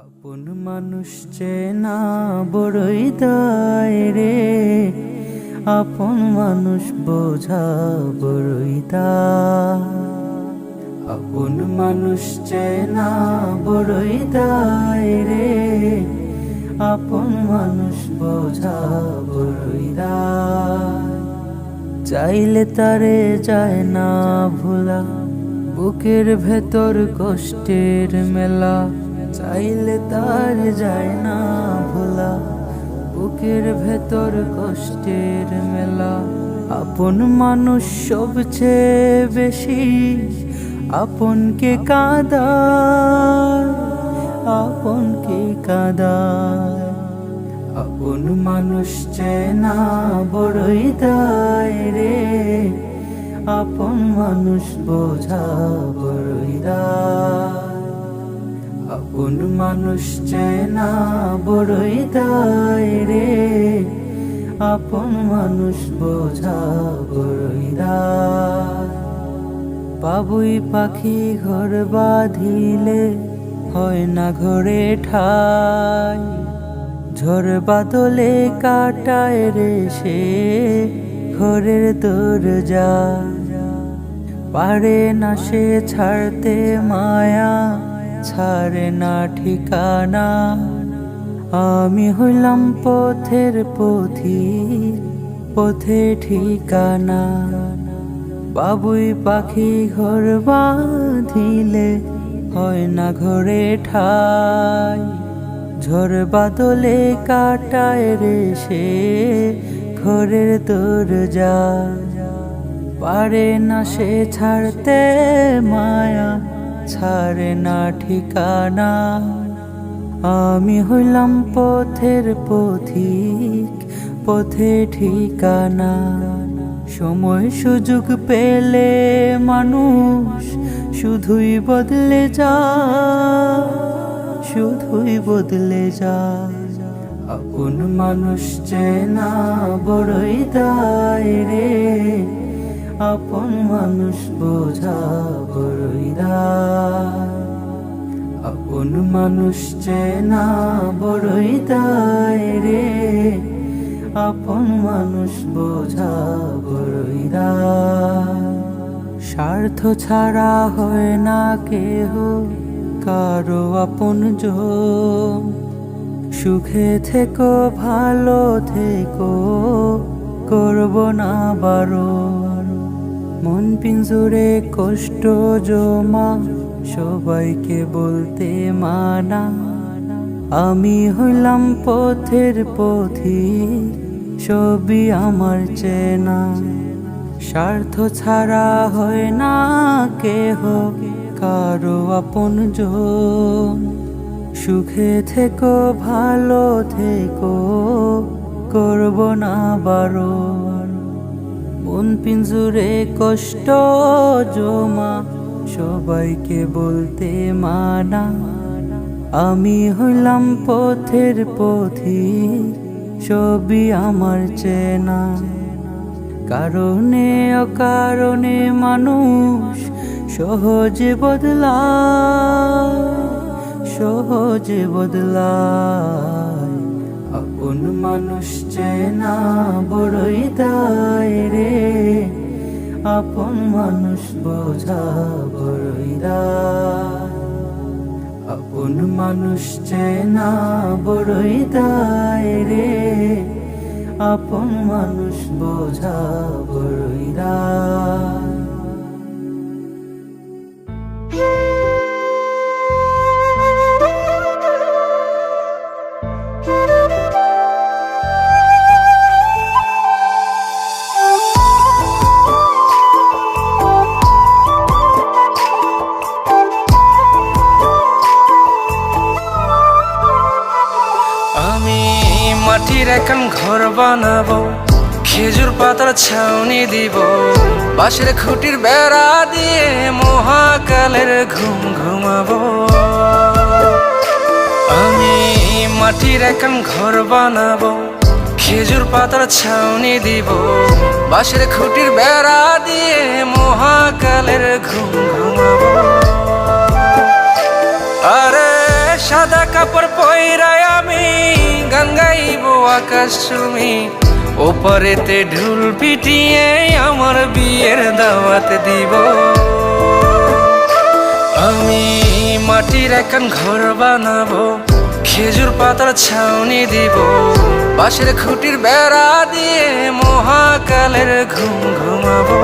আপন মানুষ চেনা বড়ই দায় রে, আপন মানুষ বোঝা বড়ই দায়। আপন মানুষ চেনা বড়ই দায় রে, আপন মানুষ বোঝা বড়ই দায়। চাইলে তারে যায় না ভোলা, বুকের ভেতর কষ্টের মেলা। চাইলে তার যায় না ভোলা, বুকের ভেতর কষ্টের মেলা। আপন মানুষ সবচেয়ে বেশি আপনকে কাঁদায়, আপনকে কাঁদায়। আপন মানুষ চেনা বড়ই দায় রে, আপন মানুষ বোঝা বড়ই দায়। আপন মানুষ চেনা বড়ই দায় রে, আপন মানুষ বোঝা বড়ই দায়। বাবুই পাখি ঘর বাঁধিলে হয় না ঘরে ঠাই, ঝড় বাদলে কাটায় রে সে ঘরের দরজা। পারে না সে ছাড়তে মায়া, ছাড়ে না ঠিকানা। আমি হইলাম পথের পথিক, পথে ঠিকানা। বাবুই পাখি ঘর বাঁধিলে হয় না ঘরে ঠাই, ঝড় বাদলে কাটায় রে সে ঘরের দরজা। পারে না সে ছাড়তে মায়া, ছাড়ে না ঠিকানা। আমি হইলাম পথের পথিক, পথে ঠিকানা। সময় সুযোগ পেলে মানুষ শুধুই বদলে যায়, শুধুই বদলে যায়। আপন মানুষ চেনা বড়ই দায় রে, আপন মানুষ বোঝা বড়ই দায়। আপন মানুষ চেনা বড়ই দায় রে, আপন মানুষ বোঝা বড়ই দায়। স্বার্থ ছাড়া হয় না কেহ কারো আপনজন। সুখে থেকো ভালো থেকো, করব না বারণ। মন পিঞ্জরে কষ্ট জমা, সবাইকে বলতে মানা। আমি হইলাম পথের পথিক, সবই আমার চেনা। স্বার্থ ছাড়া হয় না কেহ কারো আপনজন। সুখে থেকো ভালো থেকো, করব না বারণ। মন পিঞ্জরে কষ্ট জমা, সবাইকে বলতে মানা। আমি হইলাম পথের পথিক, সবই আমার চেনা। কারণে অকারণে মানুষ সহজে বদলায়, সহজে বদলায়। আপন মানুষ চেনা বড়ই দায় রে, আপন মানুষ বোঝা বড়ই দায়। আপন মানুষ চেনা বড়ই দায় রে, আপন মানুষ বোঝা বড়ই দায়। মাটির এখন ঘর বানাবো, খেজুর পাতার ছাউনি দিব, বাঁশের খুঁটির বেড়া দিয়ে মহাকালের ঘুম ঘুমাবো। আমি মাটির এখন ঘর বানাবো, খেজুর পাতার ছাউনি দিব, বাঁশের খুঁটির বেড়া দিয়ে মহাকালের ঘুম ঘুমাবো। আরে সাদা কাপড় পয়রায় আমি গান গাইব আকাশ চুমি, ওপারেতে ঢুল পিটিয়ে আমার বিয়ের দাওয়াত দিব। আমি মাটির একখান ঘর বানাবো, খেজুর পাতার ছাউনি দিব, বাঁশের খুঁটির বেড়া দিয়ে মহাকালের ঘুম ঘুমাবো।